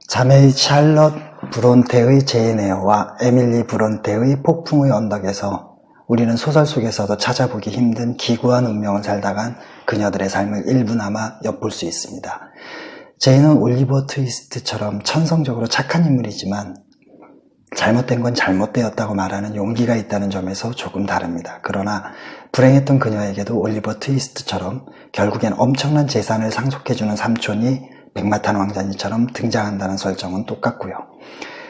자매의 샬럿 브론테의 제인 에어와 에밀리 브론테의 폭풍의 언덕에서 우리는 소설 속에서도 찾아보기 힘든 기구한 운명을 살다간 그녀들의 삶을 일부나마 엿볼 수 있습니다. 제인은 올리버 트위스트처럼 천성적으로 착한 인물이지만 잘못된 건 잘못되었다고 말하는 용기가 있다는 점에서 조금 다릅니다. 그러나 불행했던 그녀에게도 올리버 트위스트처럼 결국엔 엄청난 재산을 상속해주는 삼촌이 백마탄 왕자님처럼 등장한다는 설정은 똑같고요.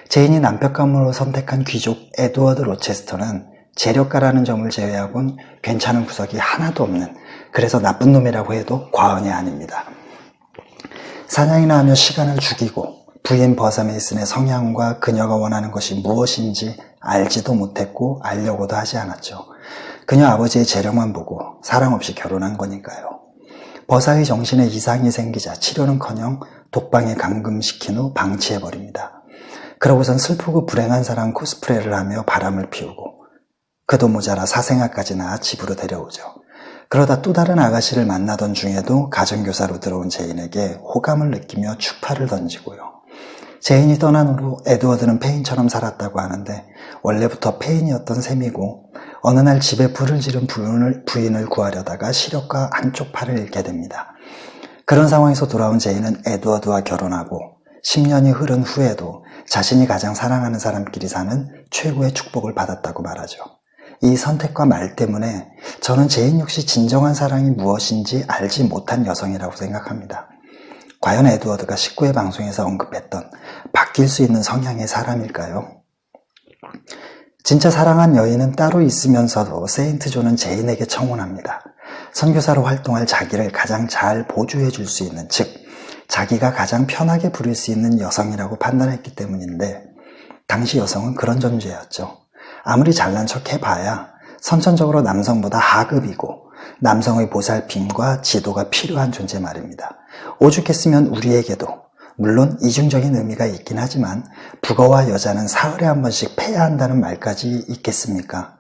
제인이 남편감으로 선택한 귀족 에드워드 로체스터는 재력가라는 점을 제외하곤 괜찮은 구석이 하나도 없는, 그래서 나쁜 놈이라고 해도 과언이 아닙니다. 사냥이나 하며 시간을 죽이고 부인 버사메이슨의 성향과 그녀가 원하는 것이 무엇인지 알지도 못했고 알려고도 하지 않았죠. 그녀 아버지의 재력만 보고 사랑 없이 결혼한 거니까요. 버사의 정신에 이상이 생기자 치료는커녕 독방에 감금시킨 후 방치해버립니다. 그러고선 슬프고 불행한 사람 코스프레를 하며 바람을 피우고 그도 모자라 사생아까지 낳아 집으로 데려오죠. 그러다 또 다른 아가씨를 만나던 중에도 가정교사로 들어온 제인에게 호감을 느끼며 추파를 던지고요. 제인이 떠난 후로 에드워드는 페인처럼 살았다고 하는데 원래부터 페인이었던 셈이고 어느 날 집에 불을 지른 부인을 구하려다가 시력과 한쪽 팔을 잃게 됩니다. 그런 상황에서 돌아온 제인은 에드워드와 결혼하고 10년이 흐른 후에도 자신이 가장 사랑하는 사람끼리 사는 최고의 축복을 받았다고 말하죠. 이 선택과 말 때문에 저는 제인 역시 진정한 사랑이 무엇인지 알지 못한 여성이라고 생각합니다. 과연 에드워드가 19회 방송에서 언급했던 바뀔 수 있는 성향의 사람일까요? 진짜 사랑한 여인은 따로 있으면서도 세인트 존은 제인에게 청혼합니다. 선교사로 활동할 자기를 가장 잘 보조해 줄 수 있는, 즉 자기가 가장 편하게 부릴 수 있는 여성이라고 판단했기 때문인데 당시 여성은 그런 존재였죠. 아무리 잘난 척 해봐야 선천적으로 남성보다 하급이고 남성의 보살핌과 지도가 필요한 존재 말입니다. 오죽했으면 우리에게도 물론 이중적인 의미가 있긴 하지만 북어와 여자는 사흘에 한 번씩 패야 한다는 말까지 있겠습니까?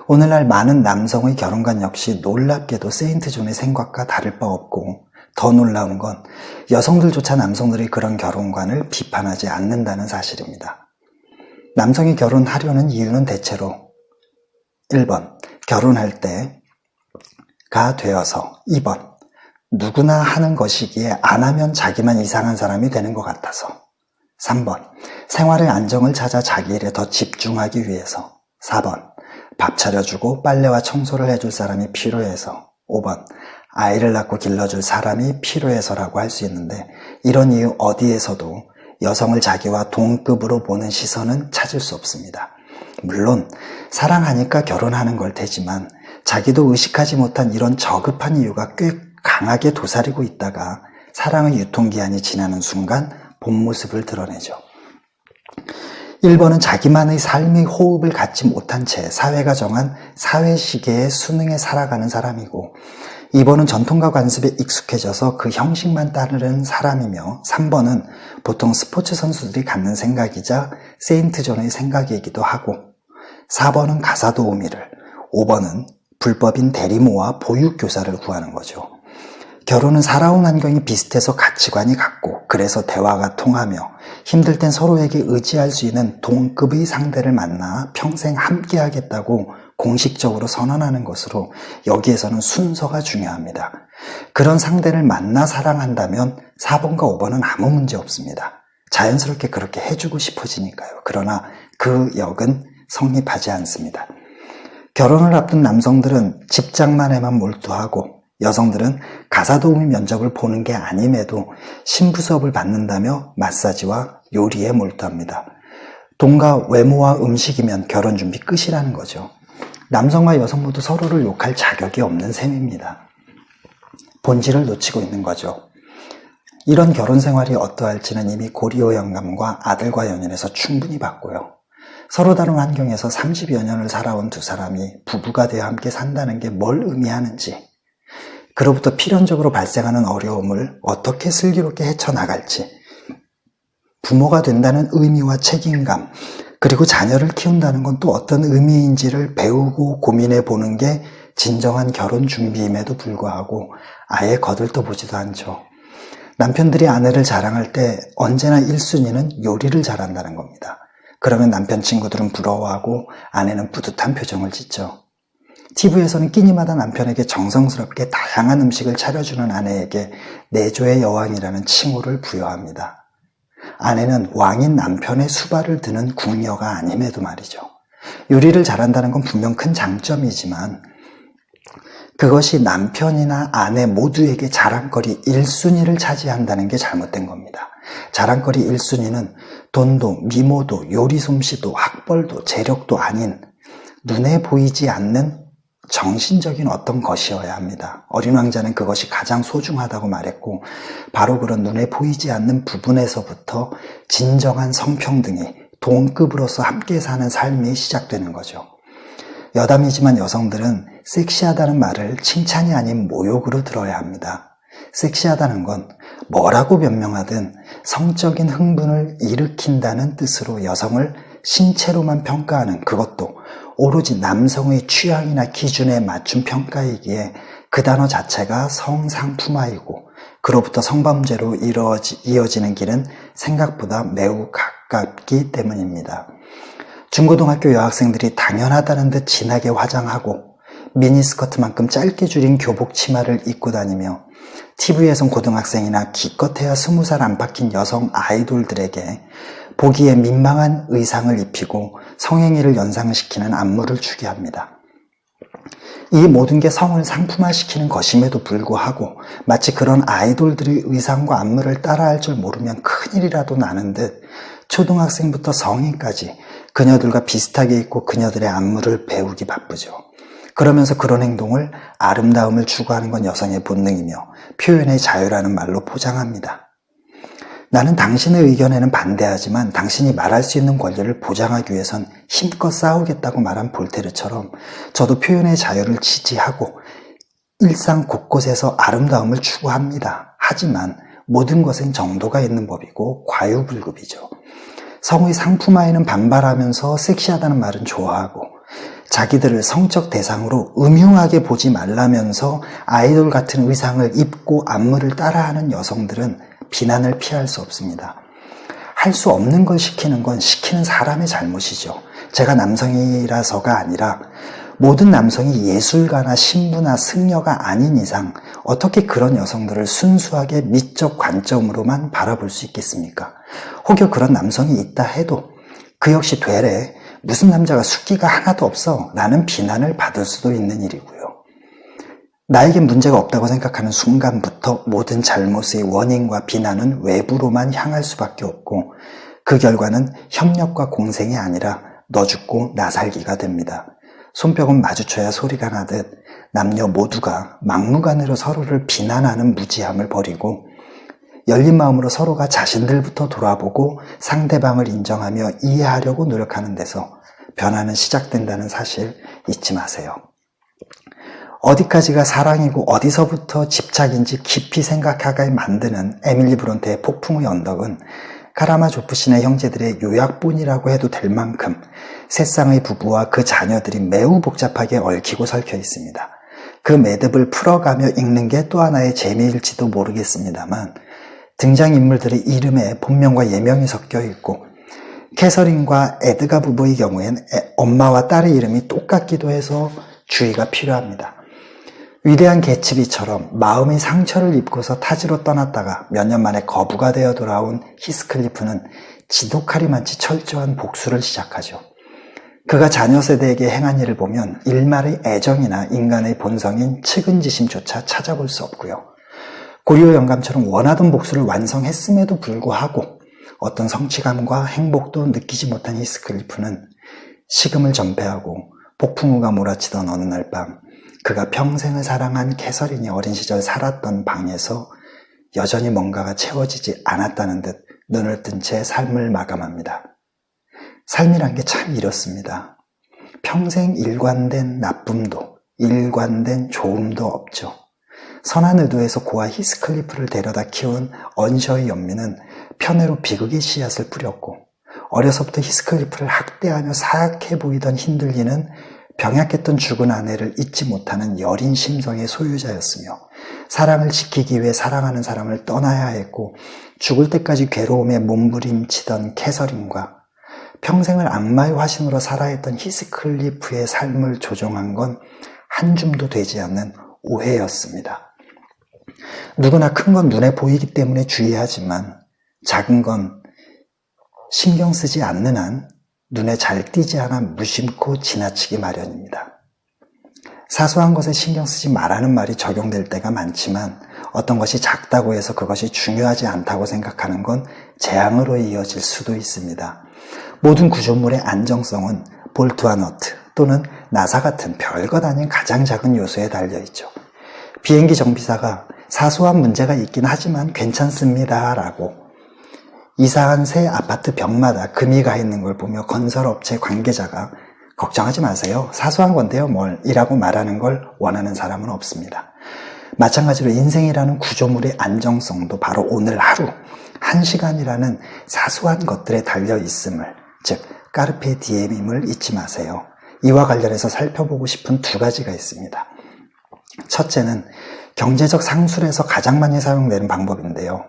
오늘날 많은 남성의 결혼관 역시 놀랍게도 세인트 존의 생각과 다를 바 없고 더 놀라운 건 여성들조차 남성들의 그런 결혼관을 비판하지 않는다는 사실입니다. 남성이 결혼하려는 이유는 대체로 1번 결혼할 때가 되어서, 2번 누구나 하는 것이기에 안 하면 자기만 이상한 사람이 되는 것 같아서, 3번 생활의 안정을 찾아 자기 일에 더 집중하기 위해서, 4번 밥 차려주고 빨래와 청소를 해줄 사람이 필요해서, 5번 아이를 낳고 길러줄 사람이 필요해서라고 할 수 있는데 이런 이유 어디에서도 여성을 자기와 동급으로 보는 시선은 찾을 수 없습니다. 물론 사랑하니까 결혼하는 걸 테지만 자기도 의식하지 못한 이런 저급한 이유가 꽤 강하게 도사리고 있다가 사랑의 유통기한이 지나는 순간 본 모습을 드러내죠. 1번은 자기만의 삶의 호흡을 갖지 못한 채 사회가 정한 사회시계의 수능에 살아가는 사람이고 2번은 전통과 관습에 익숙해져서 그 형식만 따르는 사람이며 3번은 보통 스포츠 선수들이 갖는 생각이자 세인트 존의 생각이기도 하고 4번은 가사 도우미를, 5번은 불법인 대리모와 보육교사를 구하는 거죠. 결혼은 살아온 환경이 비슷해서 가치관이 같고 그래서 대화가 통하며 힘들 땐 서로에게 의지할 수 있는 동급의 상대를 만나 평생 함께 하겠다고 공식적으로 선언하는 것으로 여기에서는 순서가 중요합니다. 그런 상대를 만나 사랑한다면 4번과 5번은 아무 문제 없습니다. 자연스럽게 그렇게 해주고 싶어지니까요. 그러나 그 역은 성립하지 않습니다. 결혼을 앞둔 남성들은 직장만에만 몰두하고 여성들은 가사도우미 면접을 보는 게 아님에도 신부 수업을 받는다며 마사지와 요리에 몰두합니다. 돈과 외모와 음식이면 결혼 준비 끝이라는 거죠. 남성과 여성 모두 서로를 욕할 자격이 없는 셈입니다. 본질을 놓치고 있는 거죠. 이런 결혼 생활이 어떠할지는 이미 고리오 영감과 아들과 연연해서 충분히 봤고요. 서로 다른 환경에서 30여 년을 살아온 두 사람이 부부가 되어 함께 산다는 게 뭘 의미하는지, 그로부터 필연적으로 발생하는 어려움을 어떻게 슬기롭게 헤쳐나갈지, 부모가 된다는 의미와 책임감, 그리고 자녀를 키운다는 건 또 어떤 의미인지를 배우고 고민해 보는 게 진정한 결혼 준비임에도 불구하고 아예 거들떠보지도 않죠. 남편들이 아내를 자랑할 때 언제나 1순위는 요리를 잘한다는 겁니다. 그러면 남편 친구들은 부러워하고 아내는 뿌듯한 표정을 짓죠. TV에서는 끼니마다 남편에게 정성스럽게 다양한 음식을 차려주는 아내에게 내조의 여왕이라는 칭호를 부여합니다. 아내는 왕인 남편의 수발을 드는 궁녀가 아님에도 말이죠. 요리를 잘한다는 건 분명 큰 장점이지만 그것이 남편이나 아내 모두에게 자랑거리 1순위를 차지한다는 게 잘못된 겁니다. 자랑거리 1순위는 돈도 미모도 요리 솜씨도 학벌도 재력도 아닌 눈에 보이지 않는 정신적인 어떤 것이어야 합니다. 어린 왕자는 그것이 가장 소중하다고 말했고 바로 그런 눈에 보이지 않는 부분에서부터 진정한 성평등이 동급으로서 함께 사는 삶이 시작되는 거죠. 여담이지만 여성들은 섹시하다는 말을 칭찬이 아닌 모욕으로 들어야 합니다. 섹시하다는 건 뭐라고 변명하든 성적인 흥분을 일으킨다는 뜻으로 여성을 신체로만 평가하는, 그것도 오로지 남성의 취향이나 기준에 맞춘 평가이기에 그 단어 자체가 성상품화이고 그로부터 성범죄로 이어지는 길은 생각보다 매우 가깝기 때문입니다. 중고등학교 여학생들이 당연하다는 듯 진하게 화장하고 미니스커트만큼 짧게 줄인 교복 치마를 입고 다니며 TV에선 고등학생이나 기껏해야 20살 안팎인 여성 아이돌들에게 보기에 민망한 의상을 입히고 성행위를 연상시키는 안무를 추게 합니다. 이 모든 게 성을 상품화시키는 것임에도 불구하고 마치 그런 아이돌들의 의상과 안무를 따라할 줄 모르면 큰일이라도 나는 듯 초등학생부터 성인까지 그녀들과 비슷하게 입고 그녀들의 안무를 배우기 바쁘죠. 그러면서 그런 행동을 아름다움을 추구하는 건 여성의 본능이며 표현의 자유라는 말로 포장합니다. 나는 당신의 의견에는 반대하지만 당신이 말할 수 있는 권리를 보장하기 위해선 힘껏 싸우겠다고 말한 볼테르처럼 저도 표현의 자유를 지지하고 일상 곳곳에서 아름다움을 추구합니다. 하지만 모든 것엔 정도가 있는 법이고 과유불급이죠. 성의 상품화에는 반발하면서 섹시하다는 말은 좋아하고 자기들을 성적 대상으로 음흉하게 보지 말라면서 아이돌 같은 의상을 입고 안무를 따라하는 여성들은 비난을 피할 수 없습니다. 할 수 없는 걸 시키는 건 시키는 사람의 잘못이죠. 제가 남성이라서가 아니라 모든 남성이 예술가나 신부나 승려가 아닌 이상 어떻게 그런 여성들을 순수하게 미적 관점으로만 바라볼 수 있겠습니까? 혹여 그런 남성이 있다 해도 그 역시 되레 무슨 남자가 숫기가 하나도 없어 라는 비난을 받을 수도 있는 일이고요. 나에겐 문제가 없다고 생각하는 순간부터 모든 잘못의 원인과 비난은 외부로만 향할 수밖에 없고 그 결과는 협력과 공생이 아니라 너 죽고 나 살기가 됩니다. 손뼉은 마주쳐야 소리가 나듯 남녀 모두가 막무가내로 서로를 비난하는 무지함을 버리고 열린 마음으로 서로가 자신들부터 돌아보고 상대방을 인정하며 이해하려고 노력하는 데서 변화는 시작된다는 사실 잊지 마세요. 어디까지가 사랑이고 어디서부터 집착인지 깊이 생각하게 만드는 에밀리 브론테의 폭풍의 언덕은 카라마조프 신의 형제들의 요약본이라고 해도 될 만큼 세상의 부부와 그 자녀들이 매우 복잡하게 얽히고 설켜 있습니다. 그 매듭을 풀어가며 읽는 게 또 하나의 재미일지도 모르겠습니다만 등장인물들의 이름에 본명과 예명이 섞여 있고 캐서린과 에드가 부부의 경우엔 엄마와 딸의 이름이 똑같기도 해서 주의가 필요합니다. 위대한 개츠비처럼 마음의 상처를 입고서 타지로 떠났다가 몇 년 만에 거부가 되어 돌아온 히스클리프는 지독하리만치 철저한 복수를 시작하죠. 그가 자녀 세대에게 행한 일을 보면 일말의 애정이나 인간의 본성인 측은지심조차 찾아볼 수 없고요. 고리오 영감처럼 원하던 복수를 완성했음에도 불구하고 어떤 성취감과 행복도 느끼지 못한 히스클리프는 식음을 전폐하고 폭풍우가 몰아치던 어느 날 밤 그가 평생을 사랑한 캐서린이 어린 시절 살았던 방에서 여전히 뭔가가 채워지지 않았다는 듯 눈을 뜬 채 삶을 마감합니다. 삶이란 게 참 이렇습니다. 평생 일관된 나쁨도 일관된 좋음도 없죠. 선한 의도에서 고아 히스클리프를 데려다 키운 언셔의 연민은 편애로 비극의 씨앗을 뿌렸고 어려서부터 히스클리프를 학대하며 사악해 보이던 힌들리는 병약했던 죽은 아내를 잊지 못하는 여린 심성의 소유자였으며 사랑을 지키기 위해 사랑하는 사람을 떠나야 했고 죽을 때까지 괴로움에 몸부림치던 캐서린과 평생을 악마의 화신으로 살아야 했던 히스클리프의 삶을 조종한 건 한 줌도 되지 않는 오해였습니다. 누구나 큰 건 눈에 보이기 때문에 주의하지만 작은 건 신경 쓰지 않는 한 눈에 잘 띄지 않아 무심코 지나치기 마련입니다. 사소한 것에 신경 쓰지 말라는 말이 적용될 때가 많지만 어떤 것이 작다고 해서 그것이 중요하지 않다고 생각하는 건 재앙으로 이어질 수도 있습니다. 모든 구조물의 안정성은 볼트와 너트 또는 나사 같은 별것 아닌 가장 작은 요소에 달려있죠. 비행기 정비사가 사소한 문제가 있긴 하지만 괜찮습니다 라고 이사한 새 아파트 벽마다 금이 가 있는 걸 보며 건설업체 관계자가 걱정하지 마세요. 사소한 건데요 뭘 이라고 말하는 걸 원하는 사람은 없습니다. 마찬가지로 인생이라는 구조물의 안정성도 바로 오늘 하루, 1시간이라는 사소한 것들에 달려있음을, 즉 까르페 디엠임을 잊지 마세요. 이와 관련해서 살펴보고 싶은 두 가지가 있습니다. 첫째는 경제적 상술에서 가장 많이 사용되는 방법인데요.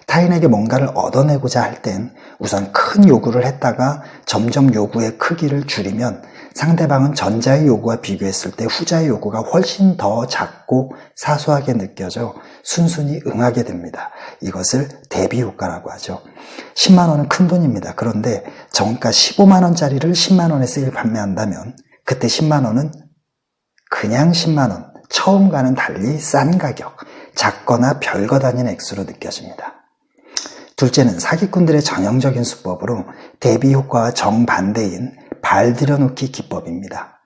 타인에게 뭔가를 얻어내고자 할 땐 우선 큰 요구를 했다가 점점 요구의 크기를 줄이면 상대방은 전자의 요구와 비교했을 때 후자의 요구가 훨씬 더 작고 사소하게 느껴져 순순히 응하게 됩니다. 이것을 대비 효과라고 하죠. 10만 원은 큰 돈입니다. 그런데 정가 15만 원짜리를 10만 원에 세일 판매한다면 그때 10만 원은 그냥 10만 원, 처음과는 달리 싼 가격, 작거나 별것 아닌 액수로 느껴집니다. 둘째는 사기꾼들의 전형적인 수법으로 대비 효과와 정반대인 발들여놓기 기법입니다.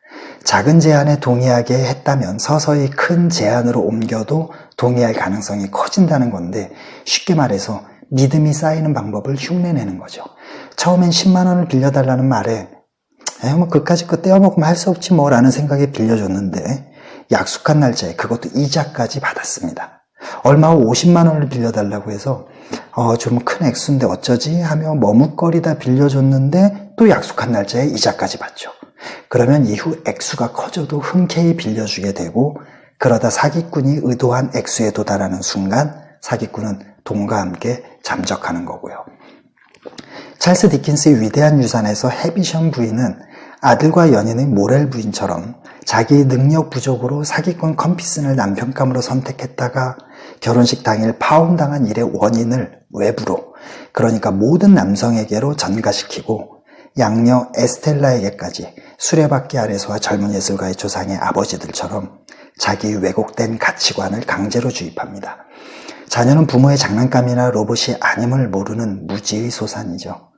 작은 제안에 동의하게 했다면 서서히 큰 제안으로 옮겨도 동의할 가능성이 커진다는 건데 쉽게 말해서 믿음이 쌓이는 방법을 흉내내는 거죠. 처음엔 10만 원을 빌려달라는 말에 뭐 그까짓 거 떼어먹으면 할 수 없지 뭐 라는 생각에 빌려줬는데 약속한 날짜에 그것도 이자까지 받았습니다. 얼마 후 50만 원을 빌려달라고 해서 좀 큰 액수인데 어쩌지 하며 머뭇거리다 빌려줬는데 또 약속한 날짜에 이자까지 받죠. 그러면 이후 액수가 커져도 흔쾌히 빌려주게 되고 그러다 사기꾼이 의도한 액수에 도달하는 순간 사기꾼은 돈과 함께 잠적하는 거고요. 찰스 디킨스의 위대한 유산에서 해비션 부인은 아들과 연인의 모렐 부인처럼 자기의 능력 부족으로 사기꾼 컴피슨을 남편감으로 선택했다가 결혼식 당일 파혼당한 일의 원인을 외부로, 그러니까 모든 남성에게로 전가시키고 양녀 에스텔라에게까지 수레바퀴 아래서와 젊은 예술가의 조상의 아버지들처럼 자기의 왜곡된 가치관을 강제로 주입합니다. 자녀는 부모의 장난감이나 로봇이 아님을 모르는 무지의 소산이죠.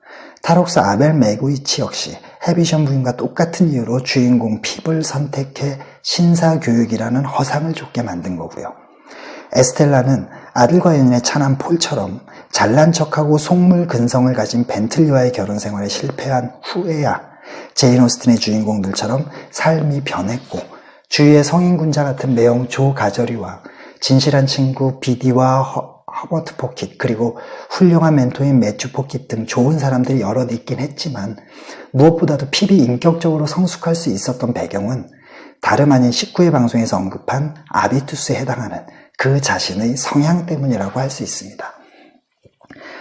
탈옥스 아벨 메구이치 역시 해비션 부인과 똑같은 이유로 주인공 핍을 선택해 신사교육이라는 허상을 쫓게 만든 거고요. 에스텔라는 아들과 연인의 차남 폴처럼 잘난 척하고 속물 근성을 가진 벤틀리와의 결혼 생활에 실패한 후에야 제인 오스틴의 주인공들처럼 삶이 변했고 주위의 성인군자 같은 매형 조 가저리와 진실한 친구 비디와 허버트 포킷 그리고 훌륭한 멘토인 매튜 포킷 등 좋은 사람들이 여럿 있긴 했지만 무엇보다도 핍이 인격적으로 성숙할 수 있었던 배경은 다름 아닌 19회 방송에서 언급한 아비투스에 해당하는 그 자신의 성향 때문이라고 할 수 있습니다.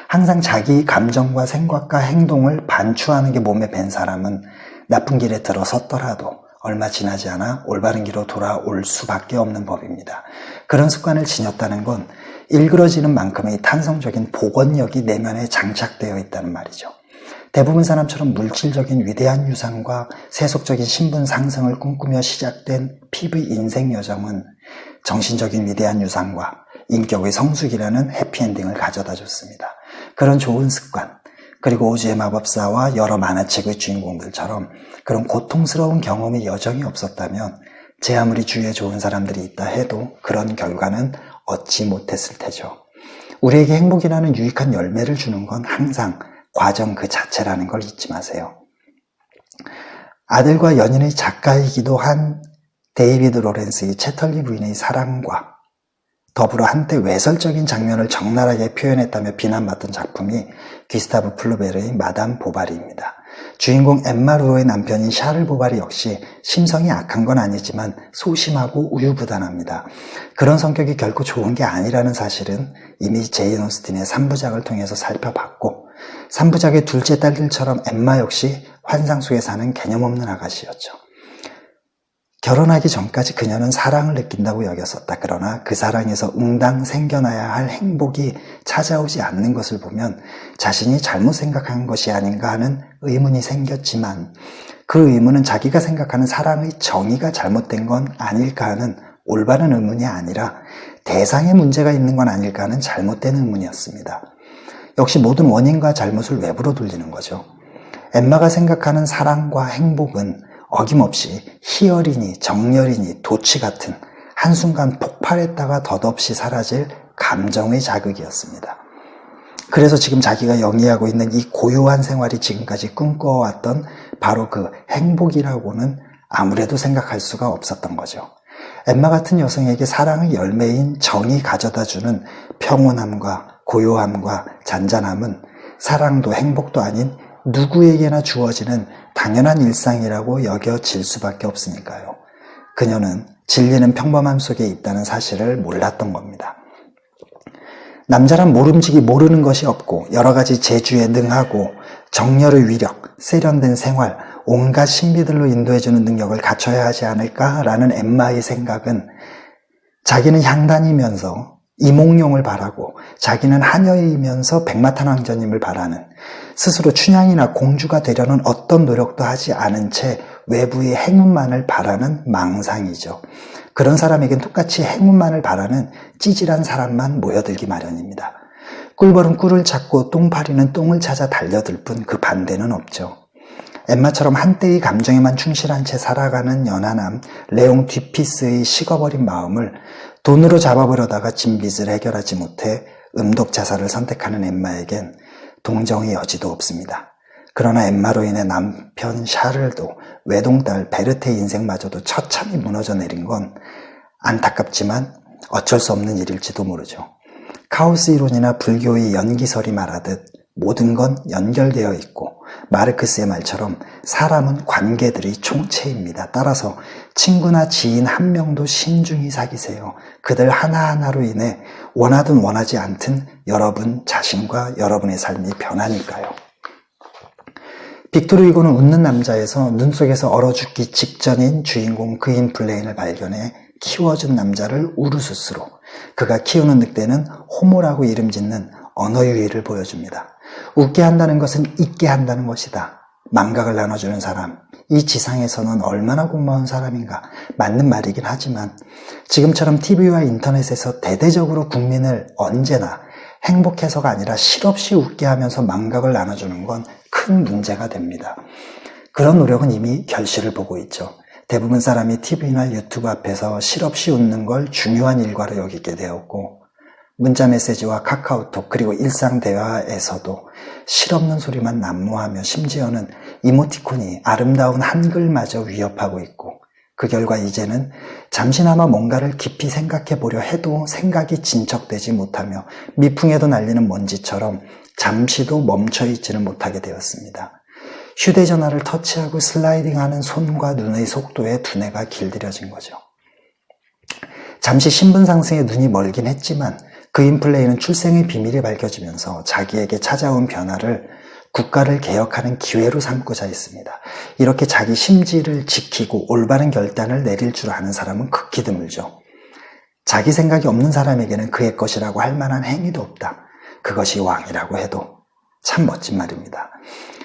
항상 자기 감정과 생각과 행동을 반추하는 게 몸에 밴 사람은 나쁜 길에 들어섰더라도 얼마 지나지 않아 올바른 길로 돌아올 수밖에 없는 법입니다. 그런 습관을 지녔다는 건 일그러지는 만큼의 탄성적인 복원력이 내면에 장착되어 있다는 말이죠. 대부분 사람처럼 물질적인 위대한 유산과 세속적인 신분 상승을 꿈꾸며 시작된 핍의 인생 여정은 정신적인 위대한 유산과 인격의 성숙이라는 해피엔딩을 가져다 줬습니다. 그런 좋은 습관, 그리고 오즈의 마법사와 여러 만화책의 주인공들처럼 그런 고통스러운 경험의 여정이 없었다면 제 아무리 주위에 좋은 사람들이 있다 해도 그런 결과는 얻지 못했을 테죠. 우리에게 행복이라는 유익한 열매를 주는 건 항상 과정 그 자체라는 걸 잊지 마세요. 아들과 연인의 작가이기도 한 데이비드 로렌스의 채털리 부인의 사랑과 더불어 한때 외설적인 장면을 적나라하게 표현했다며 비난받던 작품이 귀스타브 플루베르의 마담 보바리입니다. 주인공 엠마 루어의 남편인 샤를 보바리 역시 심성이 악한 건 아니지만 소심하고 우유부단합니다. 그런 성격이 결코 좋은 게 아니라는 사실은 이미 제인 오스틴의 3부작을 통해서 살펴봤고, 3부작의 둘째 딸들처럼 엠마 역시 환상 속에 사는 개념 없는 아가씨였죠. 결혼하기 전까지 그녀는 사랑을 느낀다고 여겼었다. 그러나 그 사랑에서 응당 생겨나야 할 행복이 찾아오지 않는 것을 보면 자신이 잘못 생각한 것이 아닌가 하는 의문이 생겼지만, 그 의문은 자기가 생각하는 사랑의 정의가 잘못된 건 아닐까 하는 올바른 의문이 아니라 대상에 문제가 있는 건 아닐까 하는 잘못된 의문이었습니다. 역시 모든 원인과 잘못을 외부로 돌리는 거죠. 엠마가 생각하는 사랑과 행복은 어김없이 희열이니 정열이니 도치 같은 한순간 폭발했다가 덧없이 사라질 감정의 자극이었습니다. 그래서 지금 자기가 영위하고 있는 이 고요한 생활이 지금까지 꿈꿔왔던 바로 그 행복이라고는 아무래도 생각할 수가 없었던 거죠. 엠마 같은 여성에게 사랑의 열매인 정이 가져다주는 평온함과 고요함과 잔잔함은 사랑도 행복도 아닌 누구에게나 주어지는 당연한 일상이라고 여겨질 수밖에 없으니까요. 그녀는 진리는 평범함 속에 있다는 사실을 몰랐던 겁니다. 남자란 모름지기 모르는 것이 없고 여러 가지 재주에 능하고 정열의 위력, 세련된 생활, 온갖 신비들로 인도해주는 능력을 갖춰야 하지 않을까라는 엠마의 생각은, 자기는 향단이면서 이몽룡을 바라고 자기는 하녀이면서 백마탄 왕자님을 바라는, 스스로 춘향이나 공주가 되려는 어떤 노력도 하지 않은 채 외부의 행운만을 바라는 망상이죠. 그런 사람에겐 똑같이 행운만을 바라는 찌질한 사람만 모여들기 마련입니다. 꿀벌은 꿀을 찾고 똥파리는 똥을 찾아 달려들 뿐 그 반대는 없죠. 엠마처럼 한때의 감정에만 충실한 채 살아가는 연하남 레옹 뒤피스의 식어버린 마음을 돈으로 잡아보려다가 진빚을 해결하지 못해 음독 자살을 선택하는 엠마에겐 동정의 여지도 없습니다. 그러나 엠마로 인해 남편 샤를도 외동딸 베르테의 인생마저도 처참히 무너져 내린 건 안타깝지만 어쩔 수 없는 일일지도 모르죠. 카오스 이론이나 불교의 연기설이 말하듯 모든 건 연결되어 있고, 마르크스의 말처럼 사람은 관계들의 총체입니다. 따라서 친구나 지인 한 명도 신중히 사귀세요. 그들 하나하나로 인해 원하든 원하지 않든 여러분 자신과 여러분의 삶이 변하니까요. 빅토르 휴고는 웃는 남자에서 눈 속에서 얼어 죽기 직전인 주인공 그인 플레인을 발견해 키워준 남자를 우르수스로, 그가 키우는 늑대는 호모라고 이름 짓는 언어 유희를 보여줍니다. 웃게 한다는 것은 잊게 한다는 것이다. 망각을 나눠주는 사람, 이 지상에서는 얼마나 고마운 사람인가. 맞는 말이긴 하지만 지금처럼 TV와 인터넷에서 대대적으로 국민을 언제나 행복해서가 아니라 실없이 웃게 하면서 망각을 나눠주는 건 큰 문제가 됩니다. 그런 노력은 이미 결실을 보고 있죠. 대부분 사람이 TV나 유튜브 앞에서 실없이 웃는 걸 중요한 일과로 여기게 되었고, 문자 메시지와 카카오톡 그리고 일상 대화에서도 실없는 소리만 난무하며 심지어는 이모티콘이 아름다운 한글마저 위협하고 있고, 그 결과 이제는 잠시나마 뭔가를 깊이 생각해 보려 해도 생각이 진척되지 못하며 미풍에도 날리는 먼지처럼 잠시도 멈춰 있지는 못하게 되었습니다. 휴대전화를 터치하고 슬라이딩하는 손과 눈의 속도에 두뇌가 길들여진 거죠. 잠시 신분 상승에 눈이 멀긴 했지만 그인 플레이는 출생의 비밀이 밝혀지면서 자기에게 찾아온 변화를 국가를 개혁하는 기회로 삼고자 했습니다. 이렇게 자기 심지를 지키고 올바른 결단을 내릴 줄 아는 사람은 극히 드물죠. 자기 생각이 없는 사람에게는 그의 것이라고 할 만한 행위도 없다. 그것이 왕이라고 해도 참 멋진 말입니다.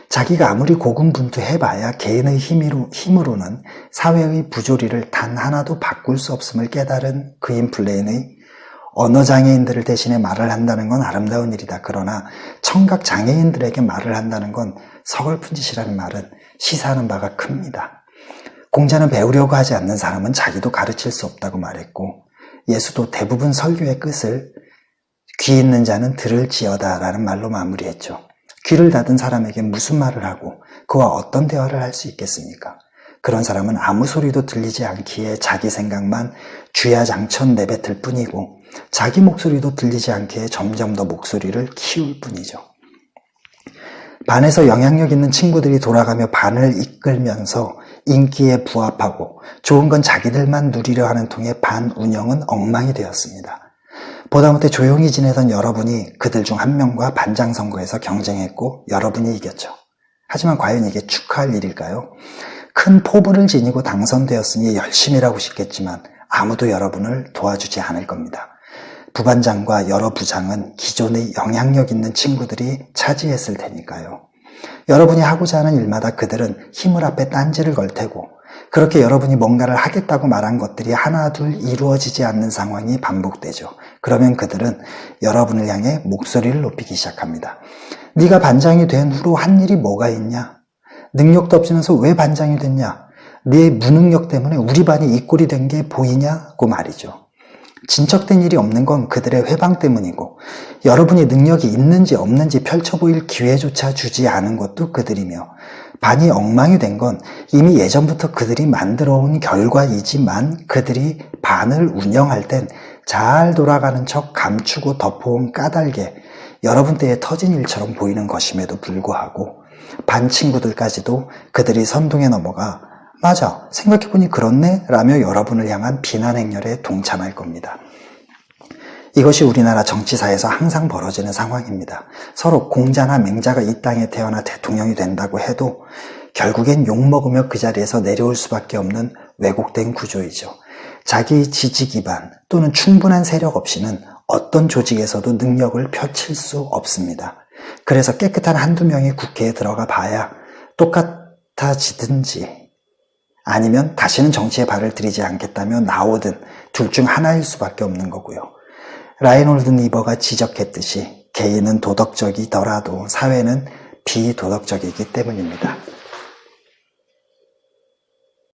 자기가 아무리 고군분투해봐야 개인의 힘으로는 사회의 부조리를 단 하나도 바꿀 수 없음을 깨달은 그인 플레인의 언어장애인들을 대신해 말을 한다는 건 아름다운 일이다. 그러나 청각장애인들에게 말을 한다는 건 서글픈 짓이라는 말은 시사하는 바가 큽니다. 공자는 배우려고 하지 않는 사람은 자기도 가르칠 수 없다고 말했고, 예수도 대부분 설교의 끝을 귀 있는 자는 들을지어다 라는 말로 마무리했죠. 귀를 닫은 사람에게 무슨 말을 하고 그와 어떤 대화를 할 수 있겠습니까? 그런 사람은 아무 소리도 들리지 않기에 자기 생각만 주야장천 내뱉을 뿐이고, 자기 목소리도 들리지 않게 점점 더 목소리를 키울 뿐이죠. 반에서 영향력 있는 친구들이 돌아가며 반을 이끌면서 인기에 부합하고 좋은 건 자기들만 누리려 하는 통에 반 운영은 엉망이 되었습니다. 보다못해 조용히 지내던 여러분이 그들 중 한 명과 반장 선거에서 경쟁했고 여러분이 이겼죠. 하지만 과연 이게 축하할 일일까요? 큰 포부를 지니고 당선되었으니 열심히 일하고 싶겠지만 아무도 여러분을 도와주지 않을 겁니다. 부반장과 여러 부장은 기존의 영향력 있는 친구들이 차지했을 테니까요. 여러분이 하고자 하는 일마다 그들은 힘을 앞에 딴지를 걸 테고 그렇게 여러분이 뭔가를 하겠다고 말한 것들이 하나 둘 이루어지지 않는 상황이 반복되죠. 그러면 그들은 여러분을 향해 목소리를 높이기 시작합니다. 네가 반장이 된 후로 한 일이 뭐가 있냐? 능력도 없으면서 왜 반장이 됐냐? 네 무능력 때문에 우리 반이 이 꼴이 된 게 보이냐고 말이죠. 진척된 일이 없는 건 그들의 회방 때문이고 여러분이 능력이 있는지 없는지 펼쳐보일 기회조차 주지 않은 것도 그들이며 반이 엉망이 된 건 이미 예전부터 그들이 만들어온 결과이지만 그들이 반을 운영할 땐 잘 돌아가는 척 감추고 덮어온 까닭에 여러분 때에 터진 일처럼 보이는 것임에도 불구하고 반 친구들까지도 그들이 선동에 넘어가 맞아, 생각해보니 그렇네? 라며 여러분을 향한 비난 행렬에 동참할 겁니다. 이것이 우리나라 정치사에서 항상 벌어지는 상황입니다. 서로 공자나 맹자가 이 땅에 태어나 대통령이 된다고 해도 결국엔 욕먹으며 그 자리에서 내려올 수밖에 없는 왜곡된 구조이죠. 자기 지지 기반 또는 충분한 세력 없이는 어떤 조직에서도 능력을 펼칠 수 없습니다. 그래서 깨끗한 한두 명이 국회에 들어가 봐야 똑같아지든지 아니면 다시는 정치에 발을 들이지 않겠다며 나오든 둘 중 하나일 수밖에 없는 거고요. 라이놀드 니버가 지적했듯이 개인은 도덕적이더라도 사회는 비도덕적이기 때문입니다.